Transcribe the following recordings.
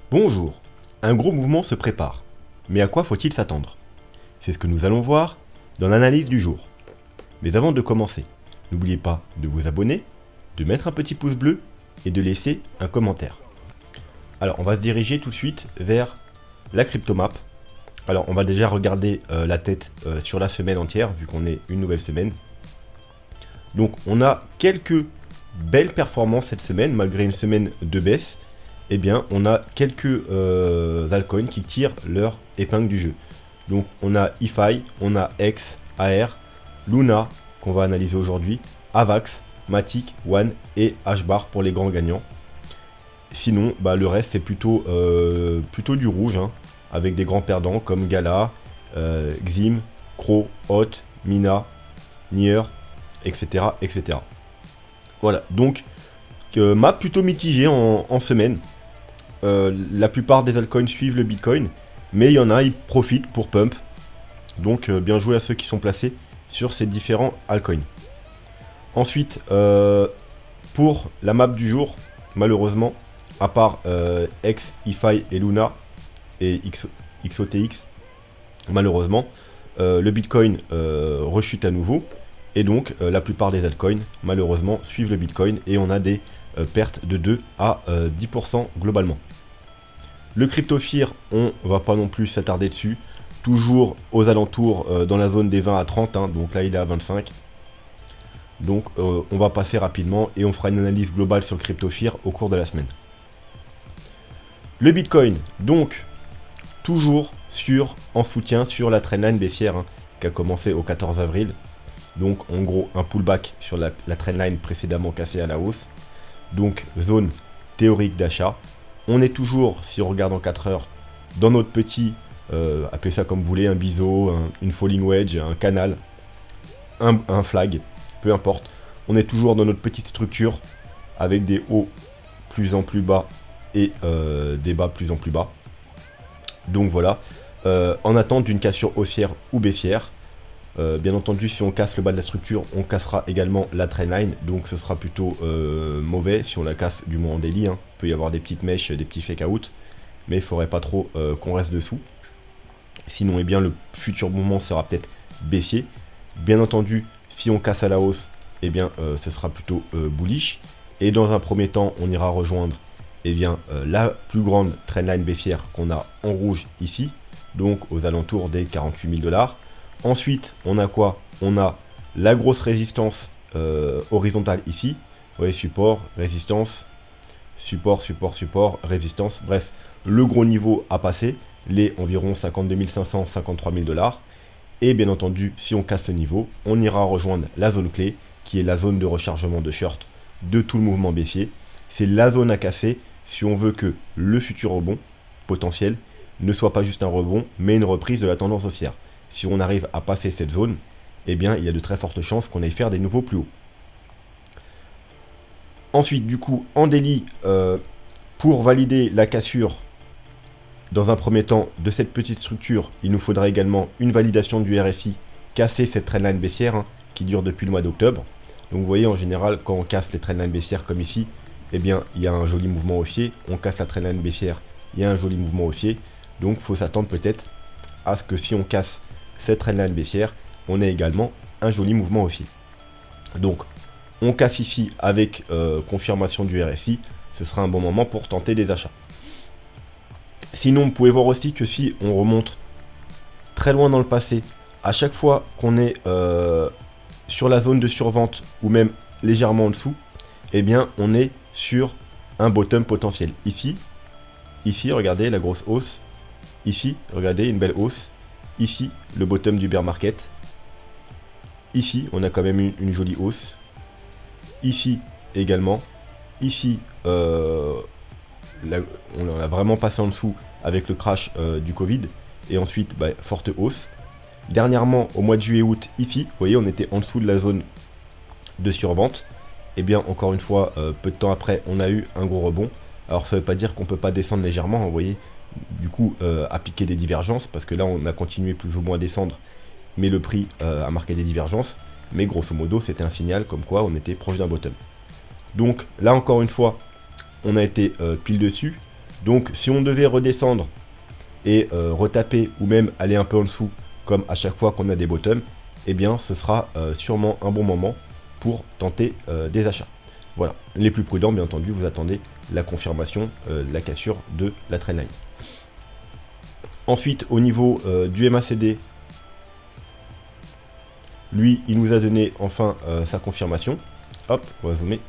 Bonjour, un gros mouvement se prépare. Mais à quoi faut-il s'attendre? C'est ce que nous allons voir dans l'analyse du jour. Mais avant de commencer, n'oubliez pas de vous abonner, de mettre un petit pouce bleu et de laisser un commentaire. Alors on va se diriger tout de suite vers la cryptomap. Alors on va déjà regarder la tête sur la semaine entière vu qu'on est une nouvelle semaine. Donc on a quelques belles performances cette semaine malgré une semaine de baisse. Eh bien, on a quelques altcoins qui tirent leur épingle du jeu. Donc, on a EFI, on a X, AR, Luna, qu'on va analyser aujourd'hui, Avax, Matic, One et HBAR pour les grands gagnants. Sinon, le reste, c'est plutôt du rouge, hein, avec des grands perdants comme Gala, Xim, Crow, Hot, Mina, Nier, etc., etc. Voilà, donc, map plutôt mitigé en semaine. La plupart des altcoins suivent le Bitcoin, mais il y en a, ils profitent pour pump. Donc bien joué à ceux qui sont placés sur ces différents altcoins. Ensuite, pour la map du jour, malheureusement, à part X, EFI et Luna et XOTX, malheureusement, le Bitcoin rechute à nouveau. Et donc la plupart des altcoins, malheureusement, suivent le Bitcoin et on a des pertes de 2 à 10% globalement. Le CryptoFear, on va pas non plus s'attarder dessus. Toujours aux alentours dans la zone des 20 à 30, hein, donc là il est à 25. Donc on va passer rapidement et on fera une analyse globale sur le CryptoFear au cours de la semaine. Le Bitcoin, donc toujours en soutien sur la trendline baissière hein, qui a commencé au 14 avril. Donc en gros un pullback sur la trendline précédemment cassée à la hausse. Donc zone théorique d'achat. On est toujours, si on regarde en 4 heures, dans notre petit, appelez ça comme vous voulez, un biseau, une falling wedge, un canal, un flag, peu importe. On est toujours dans notre petite structure avec des hauts plus en plus bas et des bas plus en plus bas. Donc voilà, en attente d'une cassure haussière ou baissière. Bien entendu, si on casse le bas de la structure, on cassera également la trendline, donc ce sera plutôt mauvais si on la casse du moins en daily. Hein. Il peut y avoir des petites mèches, des petits fake out, mais il ne faudrait pas trop qu'on reste dessous. Sinon, eh bien, le futur mouvement sera peut-être baissier. Bien entendu, si on casse à la hausse, eh bien, ce sera plutôt bullish. Et dans un premier temps, on ira rejoindre eh bien, la plus grande trendline baissière qu'on a en rouge ici, donc aux alentours des 48 000 $. Ensuite, on a quoi? On a la grosse résistance horizontale ici. Vous voyez, support, résistance, support, support, support, résistance. Bref, le gros niveau à passer, les environ 52 500, 53 000 $. Et bien entendu, si on casse ce niveau, on ira rejoindre la zone clé, qui est la zone de rechargement de short de tout le mouvement baissier. C'est la zone à casser si on veut que le futur rebond potentiel ne soit pas juste un rebond, mais une reprise de la tendance haussière. Si on arrive à passer cette zone, eh bien, il y a de très fortes chances qu'on aille faire des nouveaux plus hauts. Ensuite, du coup, en daily, pour valider la cassure, dans un premier temps, de cette petite structure, il nous faudra également une validation du RSI, casser cette trendline baissière, hein, qui dure depuis le mois d'octobre. Donc vous voyez, en général, quand on casse les trendlines baissières comme ici, eh bien, il y a un joli mouvement haussier. On casse la trendline baissière, il y a un joli mouvement haussier. Donc, il faut s'attendre peut-être à ce que si on casse cette trendline baissière, on ait également un joli mouvement haussier. Donc, on casse ici avec confirmation du RSI. Ce sera un bon moment pour tenter des achats. Sinon, vous pouvez voir aussi que si on remonte très loin dans le passé, à chaque fois qu'on est sur la zone de survente ou même légèrement en dessous, eh bien, on est sur un bottom potentiel. Ici, regardez la grosse hausse. Ici, regardez une belle hausse. Ici, le bottom du bear market. Ici, on a quand même une jolie hausse. Ici également. Ici, on a vraiment passé en dessous avec le crash du Covid. Et ensuite, forte hausse. Dernièrement, au mois de juillet-août, ici, vous voyez, on était en dessous de la zone de survente. Et bien, encore une fois, peu de temps après, on a eu un gros rebond. Alors, ça ne veut pas dire qu'on ne peut pas descendre légèrement, vous voyez. Du coup, appliquer des divergences, parce que là, on a continué plus ou moins à descendre, mais le prix a marqué des divergences. Mais grosso modo, c'était un signal comme quoi on était proche d'un bottom. Donc là, encore une fois, on a été pile dessus. Donc si on devait redescendre et retaper ou même aller un peu en dessous, comme à chaque fois qu'on a des bottoms, eh bien ce sera sûrement un bon moment pour tenter des achats. Voilà, les plus prudents, bien entendu, vous attendez la confirmation, la cassure de la trendline. Ensuite, au niveau du MACD, lui, il nous a donné enfin sa confirmation. Hop, on va zoomer.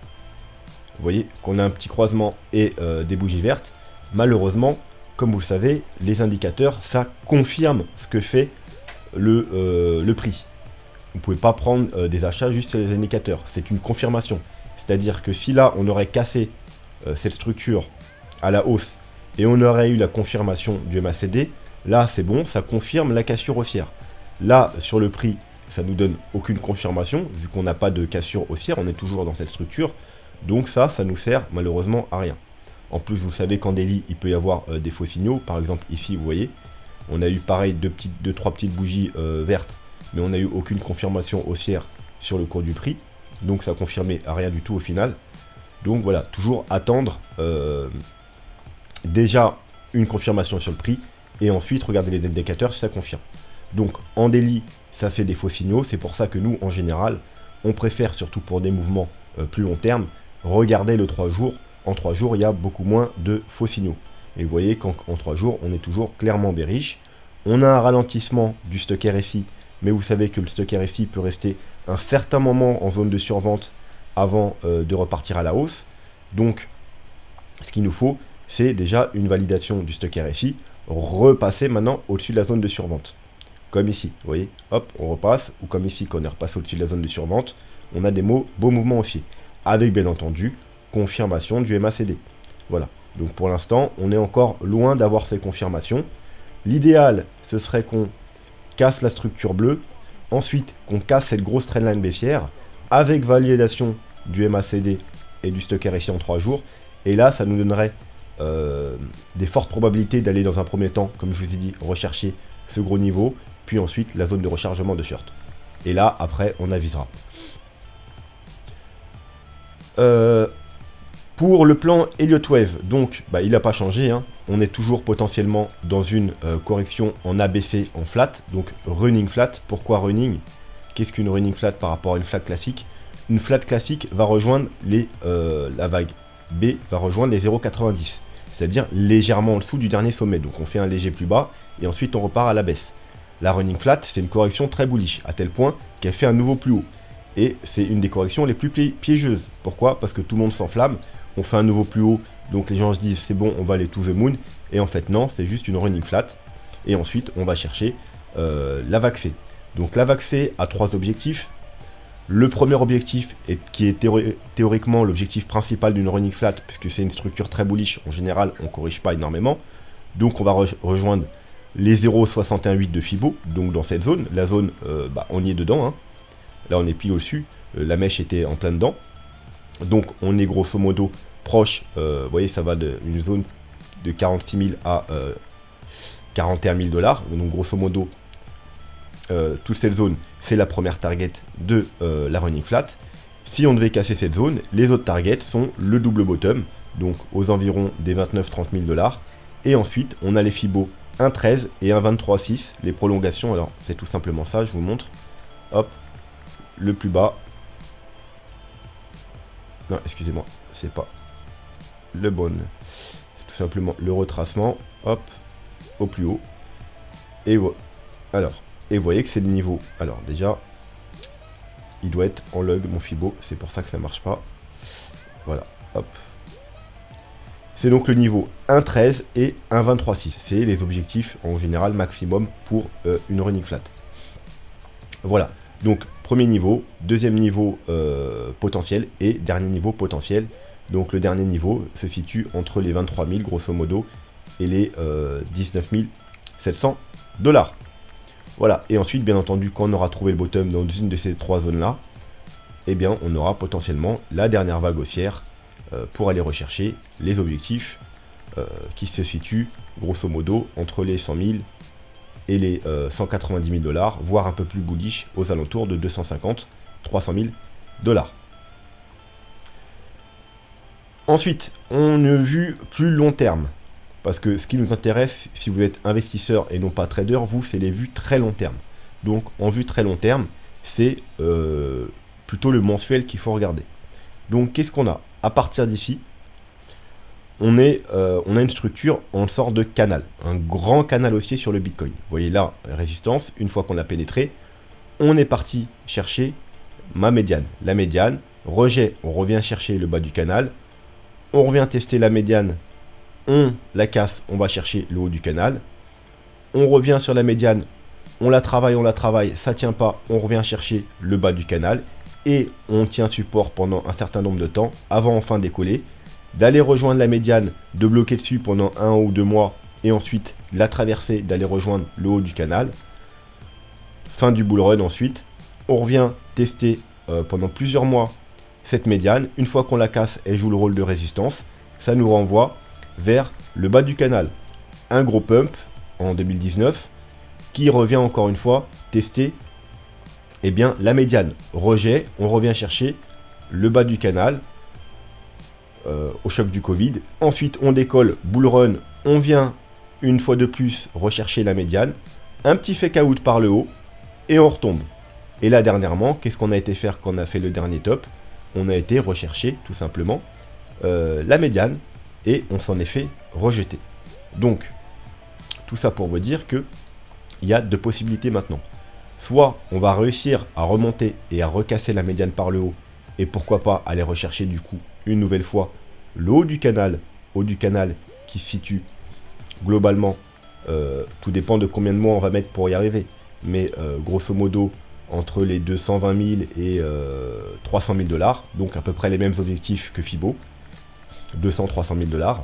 Vous voyez qu'on a un petit croisement et des bougies vertes. Malheureusement, comme vous le savez, les indicateurs, ça confirme ce que fait le prix. Vous ne pouvez pas prendre des achats juste sur les indicateurs. C'est une confirmation. C'est-à-dire que si là, on aurait cassé cette structure à la hausse et on aurait eu la confirmation du MACD, là, c'est bon, ça confirme la cassure haussière. Là, sur le prix, ça nous donne aucune confirmation, vu qu'on n'a pas de cassure haussière, on est toujours dans cette structure. Donc ça nous sert malheureusement à rien. En plus, vous savez qu'en daily, il peut y avoir des faux signaux. Par exemple, ici, vous voyez, on a eu pareil, trois petites bougies vertes, mais on n'a eu aucune confirmation haussière sur le cours du prix. Donc ça confirmait à rien du tout au final. Donc voilà, toujours attendre déjà une confirmation sur le prix, et ensuite regarder les indicateurs si ça confirme. Donc en daily, ça fait des faux signaux. C'est pour ça que nous, en général, on préfère, surtout pour des mouvements plus long terme, regarder le 3 jours. En 3 jours, il y a beaucoup moins de faux signaux. Et vous voyez qu'en 3 jours, on est toujours clairement bearish. On a un ralentissement du stock RSI, mais vous savez que le stock RSI peut rester un certain moment en zone de survente avant de repartir à la hausse. Donc, ce qu'il nous faut, c'est déjà une validation du stock RSI, repasser maintenant au-dessus de la zone de survente. Comme ici, vous voyez, hop, on repasse, ou comme ici, quand on est repassé au-dessus de la zone de survente, on a des beaux mouvements haussiers, avec bien entendu confirmation du MACD. Voilà, donc pour l'instant, on est encore loin d'avoir ces confirmations. L'idéal, ce serait qu'on casse la structure bleue, ensuite qu'on casse cette grosse trendline baissière, avec validation du MACD et du stock RSI en 3 jours, et là, ça nous donnerait des fortes probabilités d'aller dans un premier temps, comme je vous ai dit, rechercher ce gros niveau, puis ensuite la zone de rechargement de short. Et là, après, on avisera. Pour le plan Elliott Wave, donc, il n'a pas changé. Hein. On est toujours potentiellement dans une correction en ABC, en flat, donc running flat. Pourquoi running? Qu'est-ce qu'une running flat par rapport à une flat classique? Une flat classique va rejoindre la vague B, va rejoindre les 0,90. C'est-à-dire légèrement en dessous du dernier sommet. Donc on fait un léger plus bas et ensuite on repart à la baisse. La running flat, c'est une correction très bullish, à tel point qu'elle fait un nouveau plus haut. Et c'est une des corrections les plus piégeuses. Pourquoi? Parce que tout le monde s'enflamme, on fait un nouveau plus haut, donc les gens se disent c'est bon, on va aller to the moon. Et en fait non, c'est juste une running flat. Et ensuite on va chercher la vague C. Donc la vague C a 3 objectifs. Le premier objectif, qui est théoriquement l'objectif principal d'une running flat, puisque c'est une structure très bullish, en général on ne corrige pas énormément. Donc on va rejoindre les 0,68 de Fibo, donc dans cette zone. La zone, on y est dedans. Hein. Là on est pile au-dessus, la mèche était en plein dedans. Donc on est grosso modo proche, vous voyez ça va d'une zone de 46 000 à 41 000 $. Donc grosso modo, toute cette zone, c'est la première target de la running flat. Si on devait casser cette zone, les autres targets sont le double bottom, donc aux environs des 29-30 000 $. Et ensuite, on a les Fibo 1,13 et 1,23,6, les prolongations. Alors, c'est tout simplement ça, je vous montre. Hop, le plus bas. Non, excusez-moi, c'est pas le bon. C'est tout simplement le retracement. Hop, au plus haut. Et voilà. Alors, et vous voyez que c'est le niveau. Alors déjà, il doit être en log mon Fibo, c'est pour ça que ça marche pas. Voilà, hop. C'est donc le niveau 1,13 et 1,23,6. C'est les objectifs en général maximum pour une running flat. Voilà, donc premier niveau, deuxième niveau potentiel et dernier niveau potentiel. Donc le dernier niveau se situe entre les 23 000 grosso modo et les 19 700 $. Voilà, et ensuite, bien entendu, quand on aura trouvé le bottom dans une de ces 3 zones-là, eh bien, on aura potentiellement la dernière vague haussière pour aller rechercher les objectifs qui se situent, grosso modo, entre les 100 000 et les 190 000 $, voire un peu plus bullish, aux alentours de 250 300 000 $. Ensuite, on a vu plus long terme. Parce que ce qui nous intéresse, si vous êtes investisseur et non pas trader, vous, c'est les vues très long terme. Donc en vue très long terme, c'est plutôt le mensuel qu'il faut regarder. Donc qu'est-ce qu'on a? À partir d'ici, on a une structure en sorte de canal, un grand canal haussier sur le Bitcoin. Vous voyez là, résistance, une fois qu'on l'a pénétré, on est parti chercher ma médiane. La médiane, rejet, on revient chercher le bas du canal, on revient tester la médiane, on la casse, on va chercher le haut du canal, on revient sur la médiane, on la travaille, ça tient pas, on revient chercher le bas du canal, et on tient support pendant un certain nombre de temps, avant enfin décoller, d'aller rejoindre la médiane, de bloquer dessus pendant 1 ou 2 mois, et ensuite la traverser, d'aller rejoindre le haut du canal. Fin du bull run ensuite, on revient tester pendant plusieurs mois cette médiane. Une fois qu'on la casse, elle joue le rôle de résistance. Ça nous renvoie vers le bas du canal. Un gros pump en 2019 qui revient encore une fois tester la médiane. Rejet, on revient chercher le bas du canal au choc du Covid. Ensuite, on décolle, bull run, on vient une fois de plus rechercher la médiane. Un petit fake out par le haut et on retombe. Et là, dernièrement, qu'est-ce qu'on a été faire quand on a fait le dernier top? On a été rechercher tout simplement la médiane et on s'en est fait rejeter. Donc, tout ça pour vous dire que il y a 2 possibilités maintenant. Soit on va réussir à remonter et à recasser la médiane par le haut et pourquoi pas aller rechercher du coup une nouvelle fois le haut du canal qui se situe globalement, tout dépend de combien de mois on va mettre pour y arriver, mais grosso modo entre les 220 000 et 300 000 $, donc à peu près les mêmes objectifs que Fibo, 200-300 000 $.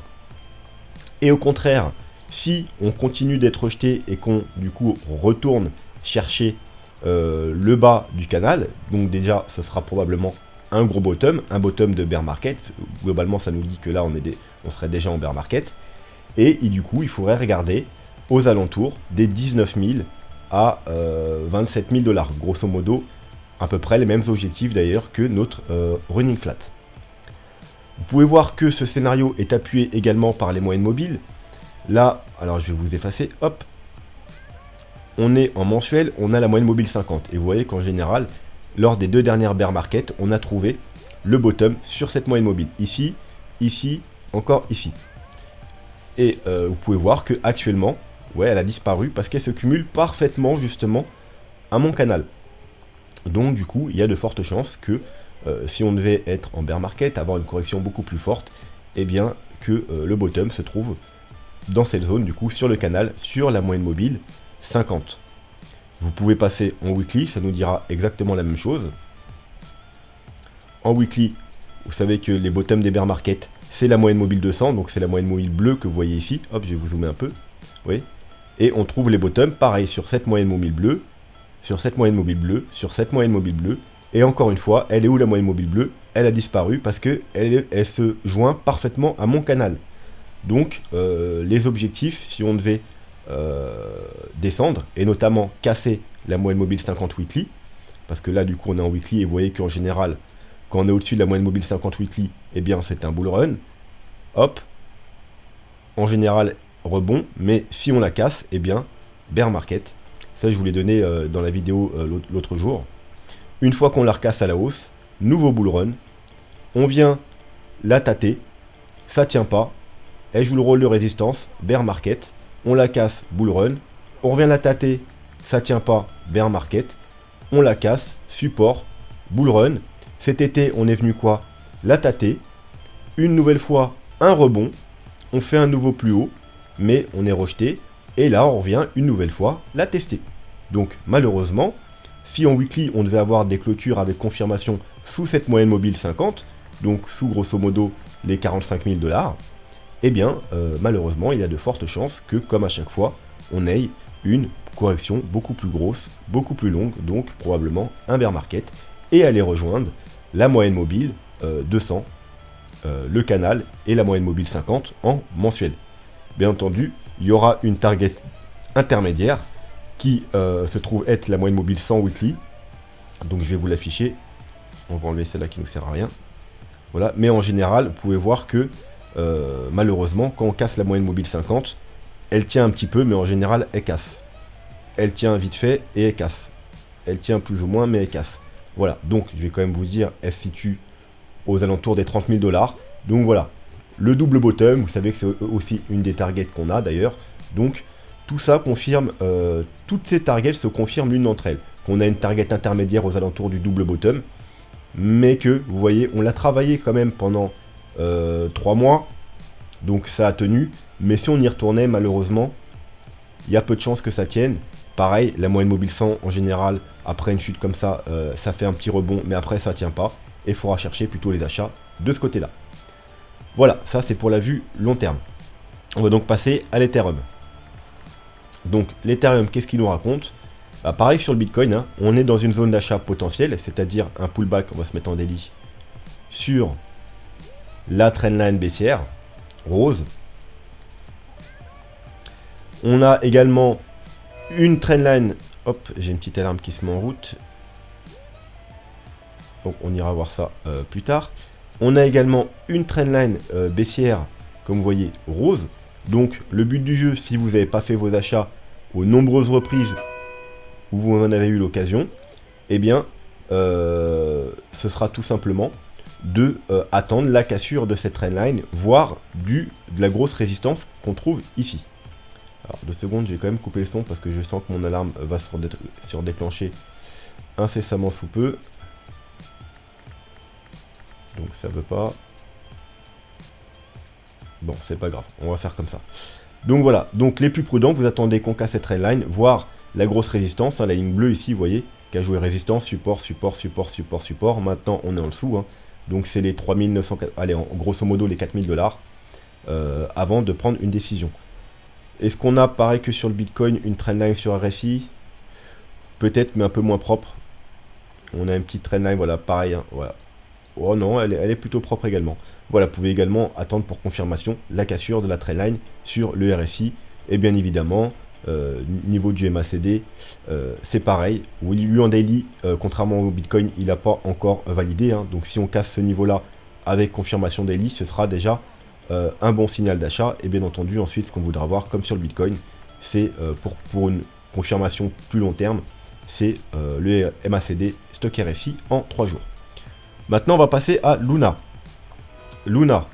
Et au contraire, si on continue d'être rejeté et qu'on du coup retourne chercher le bas du canal, donc déjà ce sera probablement un gros bottom, un bottom de bear market. Globalement ça nous dit que là on serait déjà en bear market, et du coup il faudrait regarder aux alentours des 19 000 à 27 000 $, grosso modo à peu près les mêmes objectifs d'ailleurs que notre running flat. Vous pouvez voir que ce scénario est appuyé également par les moyennes mobiles. Là, alors je vais vous effacer, hop, on est en mensuel, on a la moyenne mobile 50. Et vous voyez qu'en général, lors des 2 dernières bear market, on a trouvé le bottom sur cette moyenne mobile. Ici, ici, encore ici. Et vous pouvez voir que actuellement, ouais, elle a disparu parce qu'elle se cumule parfaitement justement à mon canal. Donc du coup, il y a de fortes chances que si on devait être en bear market, avoir une correction beaucoup plus forte, eh bien que le bottom se trouve dans cette zone, du coup, sur le canal, sur la moyenne mobile 50. Vous pouvez passer en weekly, ça nous dira exactement la même chose. En weekly, vous savez que les bottoms des bear market, c'est la moyenne mobile 200, donc c'est la moyenne mobile bleue que vous voyez ici. Hop, je vais vous zoomer un peu. Oui. Et on trouve les bottoms, pareil, sur cette moyenne mobile bleue, sur cette moyenne mobile bleue, sur cette moyenne mobile bleue. Et encore une fois, elle est où la moyenne mobile bleue? Elle a disparu parce que elle se joint parfaitement à mon canal. Donc, les objectifs, si on devait descendre, et notamment casser la moyenne mobile 50 weekly, parce que là, du coup, on est en weekly, et vous voyez qu'en général, quand on est au-dessus de la moyenne mobile 50 weekly, eh bien, c'est un bull run. Hop. En général, rebond, mais si on la casse, eh bien, bear market. Ça, je vous l'ai donné dans la vidéo l'autre jour. Une fois qu'on la recasse à la hausse, nouveau bull run, on vient la tâter, ça tient pas, elle joue le rôle de résistance, bear market, on la casse, bull run, on revient la tâter, ça tient pas, bear market, on la casse, support, bull run. Cet été, on est venu quoi? La tâter, une nouvelle fois, un rebond, on fait un nouveau plus haut, mais on est rejeté, et là, on revient une nouvelle fois la tester. Donc, malheureusement, si en weekly, on devait avoir des clôtures avec confirmation sous cette moyenne mobile 50, donc sous grosso modo les 45 000 $, eh bien, malheureusement, il y a de fortes chances que, comme à chaque fois, on ait une correction beaucoup plus grosse, beaucoup plus longue, donc probablement un bear market, et aller rejoindre la moyenne mobile 200, le canal, et la moyenne mobile 50 en mensuel. Bien entendu, il y aura une target intermédiaire qui se trouve être la moyenne mobile 100 weekly. Donc je vais vous l'afficher. On va enlever celle-là qui ne nous sert à rien. Voilà. Mais en général, vous pouvez voir que malheureusement, quand on casse la moyenne mobile 50, elle tient un petit peu, mais en général, elle casse. Elle tient vite fait et elle casse. Elle tient plus ou moins, mais elle casse. Voilà, donc je vais quand même vous dire, elle se situe aux alentours des 30 000 $. Donc voilà, le double bottom, vous savez que c'est aussi une des targets qu'on a d'ailleurs. Donc tout ça confirme, toutes ces targets se confirment l'une d'entre elles. Qu'on a une target intermédiaire aux alentours du double bottom, mais que, vous voyez, on l'a travaillé quand même pendant 3 mois, donc ça a tenu. Mais si on y retournait, malheureusement, il y a peu de chances que ça tienne. Pareil, la moyenne mobile 100, en général, après une chute comme ça, ça fait un petit rebond, mais après ça tient pas. Et il faudra chercher plutôt les achats de ce côté-là. Voilà, ça c'est pour la vue long terme. On va donc passer à l'Ethereum. Donc l'Ethereum, qu'est-ce qu'il nous raconte? Bah, pareil sur le Bitcoin, hein, on est dans une zone d'achat potentielle, c'est-à-dire un pullback, on va se mettre en daily, sur la trendline baissière, rose. On a également une trendline, hop, j'ai une petite alarme qui se met en route. Donc on ira voir ça plus tard. On a également une trendline baissière, comme vous voyez, rose. Donc le but du jeu, si vous n'avez pas fait vos achats aux nombreuses reprises où vous en avez eu l'occasion, eh bien, ce sera tout simplement de attendre la cassure de cette trendline, voire de la grosse résistance qu'on trouve ici. Alors 2 secondes, je vais quand même couper le son parce que je sens que mon alarme va se redéclencher incessamment sous peu. Donc ça veut pas. Bon, c'est pas grave, on va faire comme ça. Donc voilà, donc les plus prudents, vous attendez qu'on casse cette trendline, voire la grosse résistance, hein, la ligne bleue ici, vous voyez, qui a joué résistance, support, support, support, support, support. Maintenant, on est en dessous, hein. Donc c'est les 3900, allez, grosso modo les 4000 $, avant de prendre une décision. Est-ce qu'on a, pareil que sur le Bitcoin, une trendline sur RSI? Peut-être, mais un peu moins propre. On a une petite trendline, voilà, pareil, hein, voilà. Oh non, elle est plutôt propre également. Voilà, vous pouvez également attendre pour confirmation la cassure de la trendline sur le RSI. Et bien évidemment, niveau du MACD, c'est pareil. Lui en daily, contrairement au Bitcoin, il n'a pas encore validé, hein. Donc si on casse ce niveau-là avec confirmation daily, ce sera déjà un bon signal d'achat. Et bien entendu, ensuite, ce qu'on voudra voir, comme sur le Bitcoin, c'est pour une confirmation plus long terme, c'est le MACD stock RSI en 3 jours. Maintenant, on va passer à Luna. Luna.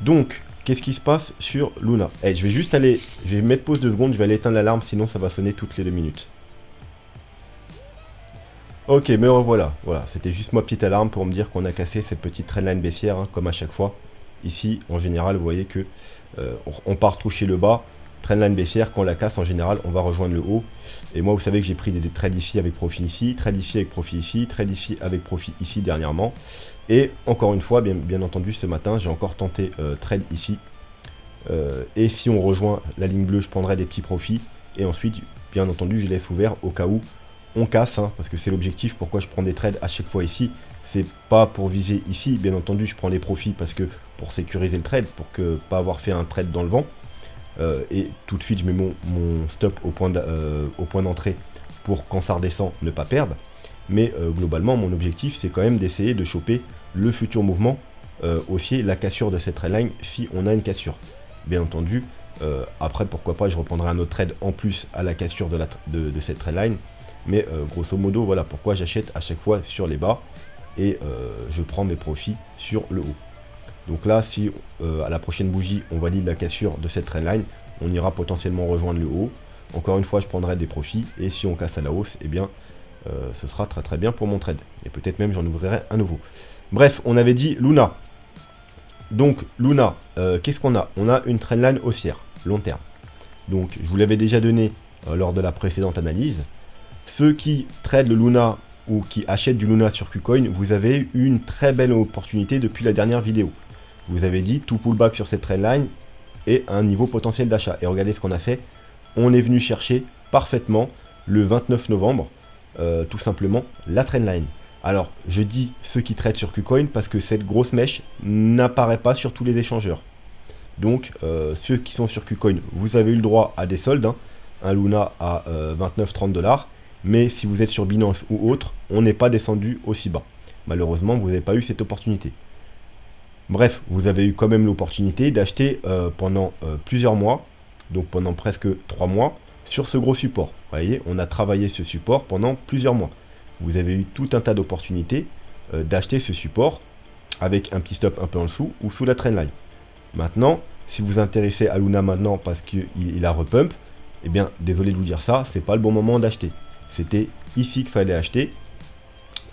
Donc, qu'est-ce qui se passe sur Luna? Je vais juste aller, je vais mettre pause 2 secondes, je vais aller éteindre l'alarme, sinon ça va sonner toutes les 2 minutes. Ok, me revoilà. Voilà, c'était juste ma petite alarme pour me dire qu'on a cassé cette petite trendline baissière, hein, comme à chaque fois. Ici, en général, vous voyez que on part toucher le bas. Trendline baissière, quand on la casse, en général, on va rejoindre le haut. Et moi, vous savez que j'ai pris des trades ici avec profit ici, trade ici avec profit ici, trade ici avec profit ici dernièrement. Et encore une fois, bien entendu, ce matin, j'ai encore tenté trade ici. Et si on rejoint la ligne bleue, je prendrai des petits profits. Et ensuite, bien entendu, je laisse ouvert au cas où on casse, hein, parce que c'est l'objectif. Pourquoi je prends des trades à chaque fois ici? C'est pas pour viser ici. Bien entendu, je prends des profits parce que pour sécuriser le trade, pour que pas avoir fait un trade dans le vent. Et tout de suite je mets mon stop au point d'entrée pour quand ça redescend ne pas perdre. Mais globalement mon objectif c'est quand même d'essayer de choper le futur mouvement haussier, la cassure de cette trendline si on a une cassure. Bien entendu après pourquoi pas je reprendrai un autre trade en plus à la cassure de cette trendline. Mais grosso modo voilà pourquoi j'achète à chaque fois sur les bas et je prends mes profits sur le haut. Donc là, si à la prochaine bougie, on valide la cassure de cette trendline, on ira potentiellement rejoindre le haut. Encore une fois, je prendrai des profits. Et si on casse à la hausse, eh bien, ce sera très très bien pour mon trade. Et peut-être même j'en ouvrirai un nouveau. Bref, on avait dit Luna. Donc Luna, qu'est-ce qu'on a? On a une trendline haussière, long terme. Donc je vous l'avais déjà donné lors de la précédente analyse. Ceux qui tradent le Luna ou qui achètent du Luna sur KuCoin, vous avez eu une très belle opportunité depuis la dernière vidéo. Vous avez dit tout pullback sur cette trendline et un niveau potentiel d'achat. Et regardez ce qu'on a fait. On est venu chercher parfaitement le 29 novembre, tout simplement, la trendline. Alors, je dis ceux qui traitent sur KuCoin parce que cette grosse mèche n'apparaît pas sur tous les échangeurs. Donc, ceux qui sont sur KuCoin, vous avez eu le droit à des soldes, hein, un Luna à 29-30 $. Mais si vous êtes sur Binance ou autre, on n'est pas descendu aussi bas. Malheureusement, vous n'avez pas eu cette opportunité. Bref, vous avez eu quand même l'opportunité d'acheter pendant plusieurs mois, donc pendant presque 3 mois, sur ce gros support. Vous voyez, on a travaillé ce support pendant plusieurs mois. Vous avez eu tout un tas d'opportunités d'acheter ce support avec un petit stop un peu en dessous ou sous la trendline. Maintenant, si vous vous intéressez à Luna maintenant parce qu'il a repump, eh bien, désolé de vous dire ça, c'est pas le bon moment d'acheter. C'était ici qu'il fallait acheter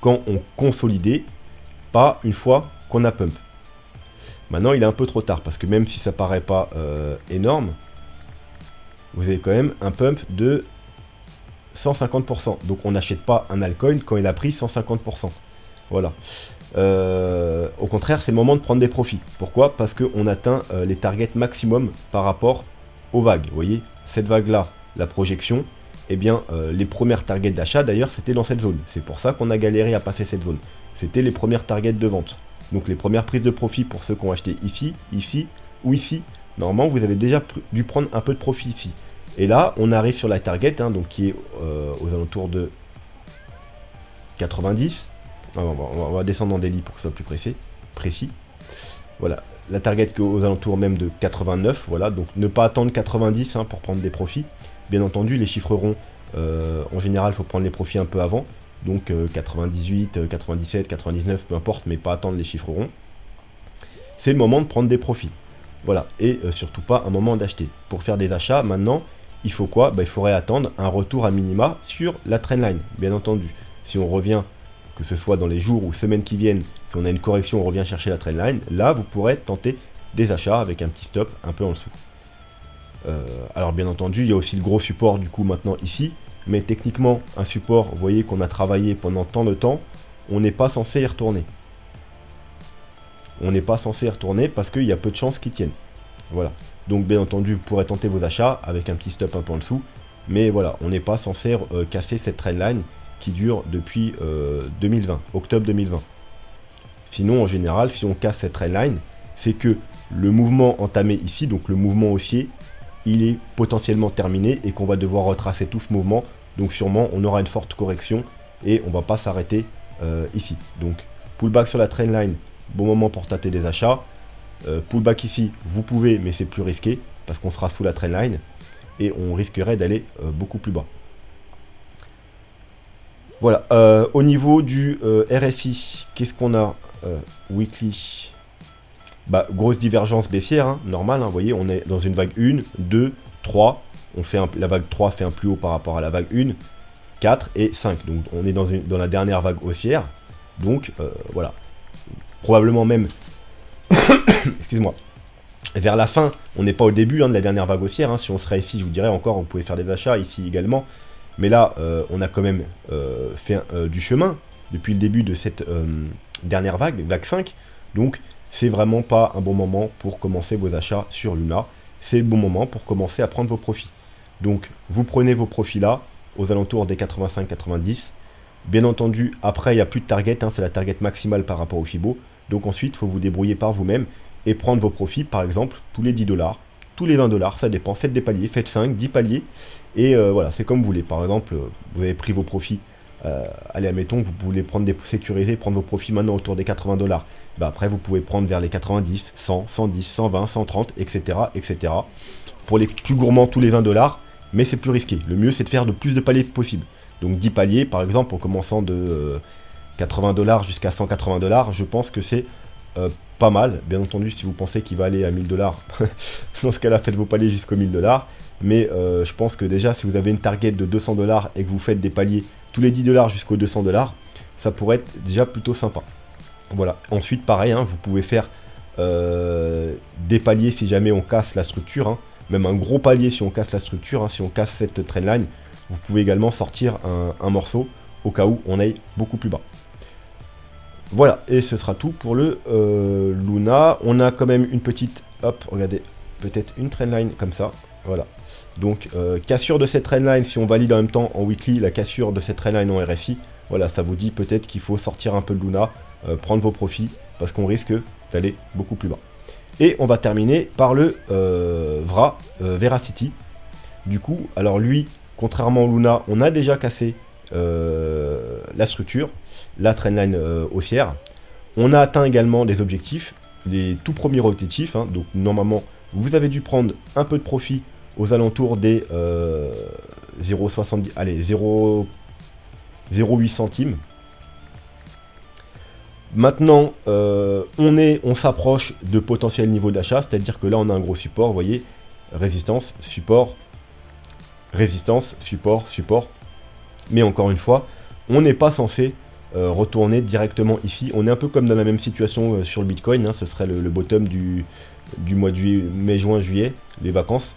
quand on consolidait, pas une fois qu'on a pump. Maintenant, il est un peu trop tard parce que même si ça paraît pas énorme, vous avez quand même un pump de 150%. Donc, on n'achète pas un altcoin quand il a pris 150%. Voilà. Au contraire, c'est le moment de prendre des profits. Pourquoi? Parce qu'on atteint les targets maximum par rapport aux vagues. Vous voyez, cette vague-là, la projection, eh bien, les premières targets d'achat, d'ailleurs, c'était dans cette zone. C'est pour ça qu'on a galéré à passer cette zone. C'était les premières targets de vente. Donc, les premières prises de profit pour ceux qui ont acheté ici, ici ou ici. Normalement, vous avez déjà dû prendre un peu de profit ici. Et là, on arrive sur la target, hein, donc qui est aux alentours de 90. On va descendre en daily pour que ce soit plus précis. Voilà, la target qui est aux alentours même de 89. Voilà, donc ne pas attendre 90 hein, pour prendre des profits. Bien entendu, les chiffres ronds, en général, il faut prendre les profits un peu avant. Donc 98, 97, 99, peu importe, mais pas attendre les chiffres ronds. C'est le moment de prendre des profits. Voilà, et surtout pas un moment d'acheter. Pour faire des achats, maintenant, il faut quoi? Il faudrait attendre un retour à minima sur la trendline, bien entendu. Si on revient, que ce soit dans les jours ou semaines qui viennent, si on a une correction, on revient chercher la trendline, là, vous pourrez tenter des achats avec un petit stop un peu en dessous. Alors, bien entendu, il y a aussi le gros support, du coup, maintenant ici. Mais techniquement, un support, vous voyez qu'on a travaillé pendant tant de temps, on n'est pas censé y retourner. On n'est pas censé y retourner parce qu'il y a peu de chances qu'ils tiennent. Voilà. Donc, bien entendu, vous pourrez tenter vos achats avec un petit stop un peu en dessous. Mais voilà, on n'est pas censé casser cette trendline qui dure depuis 2020, octobre 2020. Sinon, en général, si on casse cette trendline, c'est que le mouvement entamé ici, donc le mouvement haussier, il est potentiellement terminé et qu'on va devoir retracer tout ce mouvement. Donc sûrement, on aura une forte correction et on va pas s'arrêter ici. Donc, pullback sur la trendline, bon moment pour tâter des achats. Pullback ici, vous pouvez, mais c'est plus risqué parce qu'on sera sous la trendline et on risquerait d'aller beaucoup plus bas. Voilà, au niveau du RSI, qu'est-ce qu'on a weekly? Grosse divergence baissière, hein, normal, hein, vous voyez, on est dans une vague 1, 2, 3, la vague 3 fait un plus haut par rapport à la vague 1, 4 et 5, donc on est dans la dernière vague haussière, donc voilà, probablement même, excuse-moi, vers la fin, on n'est pas au début hein, de la dernière vague haussière, hein, si on serait ici, je vous dirais encore, vous pouvez faire des achats ici également, mais là, on a quand même fait du chemin depuis le début de cette dernière vague, vague 5, donc c'est vraiment pas un bon moment pour commencer vos achats sur Luna. C'est le bon moment pour commencer à prendre vos profits. Donc, vous prenez vos profits là, aux alentours des 85-90. Bien entendu, après, il n'y a plus de target. Hein, c'est la target maximale par rapport au Fibo. Donc ensuite, il faut vous débrouiller par vous-même et prendre vos profits, par exemple, tous les 10 $, tous les 20 $, ça dépend. Faites des paliers, faites 5, 10 paliers. Et voilà, c'est comme vous voulez. Par exemple, vous avez pris vos profits. Allez, admettons que vous voulez sécuriser, prendre vos profits maintenant autour des 80 $. Après, vous pouvez prendre vers les 90, 100, 110, 120, 130, etc., etc. Pour les plus gourmands, tous les 20 $, mais c'est plus risqué. Le mieux, c'est de faire le plus de paliers possible. Donc 10 paliers, par exemple, en commençant de 80 $ jusqu'à 180 $, je pense que c'est pas mal. Bien entendu, si vous pensez qu'il va aller à 1000 $, dans ce cas-là, faites vos paliers jusqu'aux 1000 $. Mais je pense que déjà, si vous avez une target de 200 $ et que vous faites des paliers tous les 10 $ jusqu'aux 200 $, ça pourrait être déjà plutôt sympa. Voilà. Ensuite, pareil, hein, vous pouvez faire des paliers si jamais on casse la structure. Hein. Même un gros palier si on casse la structure. Hein, si on casse cette trendline, vous pouvez également sortir un morceau au cas où on aille beaucoup plus bas. Voilà. Et ce sera tout pour le Luna. On a quand même une petite... Hop, regardez. Peut-être une trendline comme ça. Voilà. Donc, cassure de cette trendline, si on valide en même temps en weekly la cassure de cette trendline en RSI, voilà, ça vous dit peut-être qu'il faut sortir un peu de Luna, prendre vos profits, parce qu'on risque d'aller beaucoup plus bas. Et on va terminer par le Veracity. Du coup, alors lui, contrairement au Luna, on a déjà cassé la structure, la trendline haussière. On a atteint également des objectifs, les tout premiers objectifs, hein. Donc normalement, vous avez dû prendre un peu de profit aux alentours des 0,70, allez, 0,08 centimes. Maintenant, on s'approche de potentiel niveau d'achat, c'est-à-dire que là, on a un gros support, vous voyez, résistance, support, support. Mais encore une fois, on n'est pas censé retourner directement ici. On est un peu comme dans la même situation sur le Bitcoin, hein. Ce serait le bottom du mois de mai, juin, juillet, les vacances.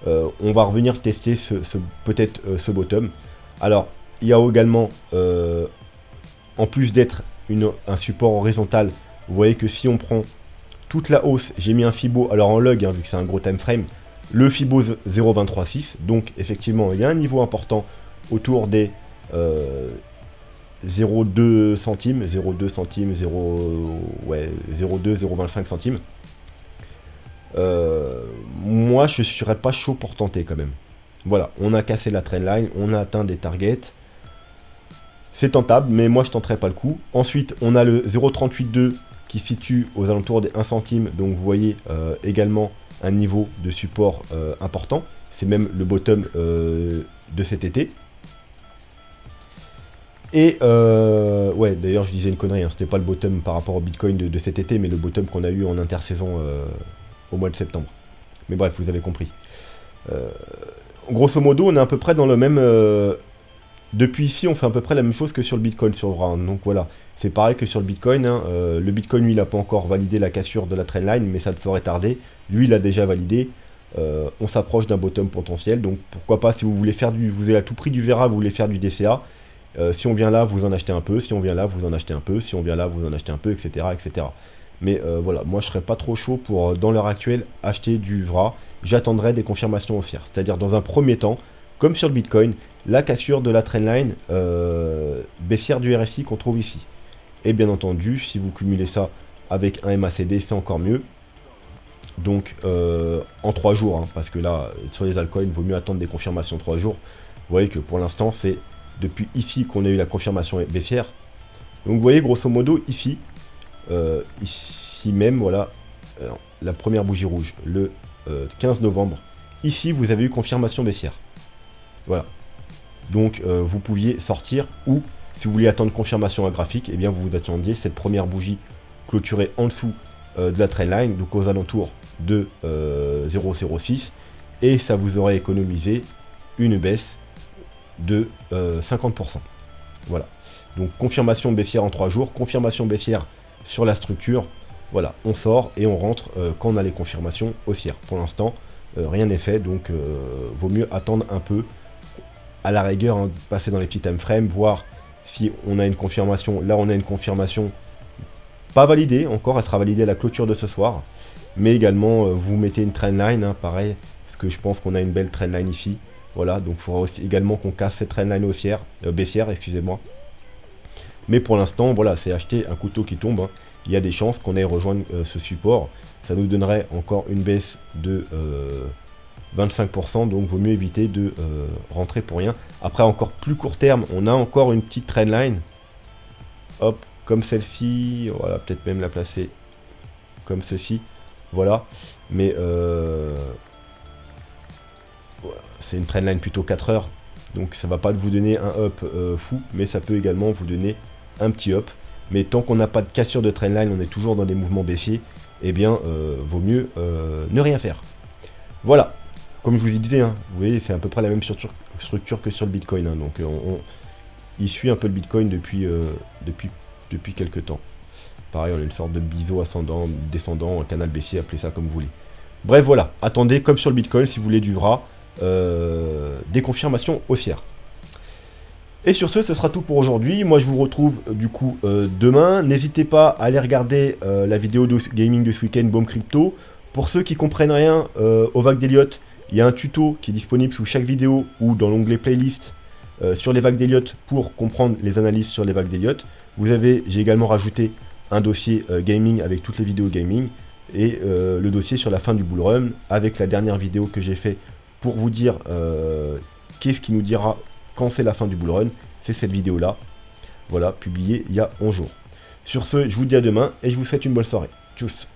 On va revenir tester peut-être ce bottom. Alors, il y a également, en plus d'être un support horizontal, vous voyez que si on prend toute la hausse, j'ai mis un Fibo, alors en log, hein, vu que c'est un gros time frame, le Fibo 0,236, donc effectivement il y a un niveau important autour des 0,2 centimes, 0,2 centimes, 0,2, 0,25 centimes. Moi je serais pas chaud pour tenter quand même. Voilà, on a cassé la trendline, on a atteint des targets. C'est tentable, mais moi je tenterai pas le coup. Ensuite, on a le 0,382 qui se situe aux alentours des 1 centime. Donc vous voyez également un niveau de support important. C'est même le bottom de cet été. Et ouais, d'ailleurs je disais une connerie, hein, c'était pas le bottom par rapport au Bitcoin de cet été, mais le bottom qu'on a eu en intersaison au mois de septembre. Mais bref, vous avez compris. Grosso modo, on est à peu près dans le même... Depuis ici, on fait à peu près la même chose que sur le Bitcoin sur Round. Donc voilà, c'est pareil que sur le Bitcoin, hein. Le Bitcoin, lui, il n'a pas encore validé la cassure de la trendline, mais ça ne saurait tarder. Lui, il a déjà validé. On s'approche d'un bottom potentiel. Donc pourquoi pas, si vous voulez faire vous avez à tout prix du Vera, vous voulez faire du DCA. Si on vient là, vous en achetez un peu. Si on vient là, vous en achetez un peu. Si on vient là, vous en achetez un peu, etc. etc. Mais voilà, moi, je serais pas trop chaud pour, dans l'heure actuelle, acheter du VRA. J'attendrai des confirmations haussières. C'est-à-dire, dans un premier temps, comme sur le Bitcoin, la cassure de la trendline baissière du RSI qu'on trouve ici. Et bien entendu, si vous cumulez ça avec un MACD, c'est encore mieux. Donc en 3 jours, hein, parce que là, sur les altcoins, il vaut mieux attendre des confirmations 3 jours. Vous voyez que pour l'instant, c'est depuis ici qu'on a eu la confirmation baissière. Donc vous voyez, grosso modo, ici même, voilà, la première bougie rouge, le 15 novembre. Ici, vous avez eu confirmation baissière. Voilà. Donc vous pouviez sortir, ou si vous vouliez attendre confirmation à graphique, et bien vous vous attendiez cette première bougie clôturée en dessous de la trendline, donc aux alentours de 0,06, et ça vous aurait économisé une baisse de 50%. Voilà. Donc confirmation baissière en 3 jours, confirmation baissière sur la structure. Voilà, on sort et on rentre quand on a les confirmations haussières. Pour l'instant, rien n'est fait, donc vaut mieux attendre un peu. À la rigueur, hein, passer dans les petits time frames, voir si on a une confirmation. Là, on a une confirmation pas validée encore, elle sera validée à la clôture de ce soir. Mais également, vous mettez une trendline, hein, pareil, parce que je pense qu'on a une belle trendline ici. Voilà, donc il faudra aussi également qu'on casse cette trendline haussière, baissière, excusez-moi. Mais pour l'instant, voilà, c'est acheter un couteau qui tombe, hein. Il y a des chances qu'on aille rejoindre ce support. Ça nous donnerait encore une baisse de 25%, donc vaut mieux éviter de rentrer pour rien. Après, encore plus court terme, on a encore une petite trendline. Hop, comme celle-ci. Voilà, peut-être même la placer comme ceci. Voilà. Mais voilà, c'est une trendline plutôt 4 heures. Donc ça va pas vous donner un up fou, mais ça peut également vous donner un petit up. Mais tant qu'on n'a pas de cassure de trendline, on est toujours dans des mouvements baissiers, eh bien, vaut mieux ne rien faire. Voilà. Comme je vous disais, hein, vous voyez, c'est à peu près la même structure que sur le Bitcoin. Hein, donc il suit un peu le Bitcoin depuis quelques temps. Pareil, on a une sorte de biseau ascendant, descendant, un canal baissier, appelez ça comme vous voulez. Bref, voilà. Attendez, comme sur le Bitcoin, si vous voulez du VRA, des confirmations haussières. Et sur ce sera tout pour aujourd'hui. Moi, je vous retrouve du coup demain. N'hésitez pas à aller regarder la vidéo de gaming de ce week-end, Bomb Crypto. Pour ceux qui comprennent rien aux vagues d'Elliott, il y a un tuto qui est disponible sous chaque vidéo ou dans l'onglet playlist sur les vagues d'Elliott pour comprendre les analyses sur les vagues d'Elliott. J'ai également rajouté un dossier gaming avec toutes les vidéos gaming et le dossier sur la fin du bull run avec la dernière vidéo que j'ai fait pour vous dire qu'est-ce qui nous dira quand c'est la fin du bull run. C'est cette vidéo là, voilà, publiée il y a 11 jours. Sur ce, je vous dis à demain et je vous souhaite une bonne soirée. Tchuss.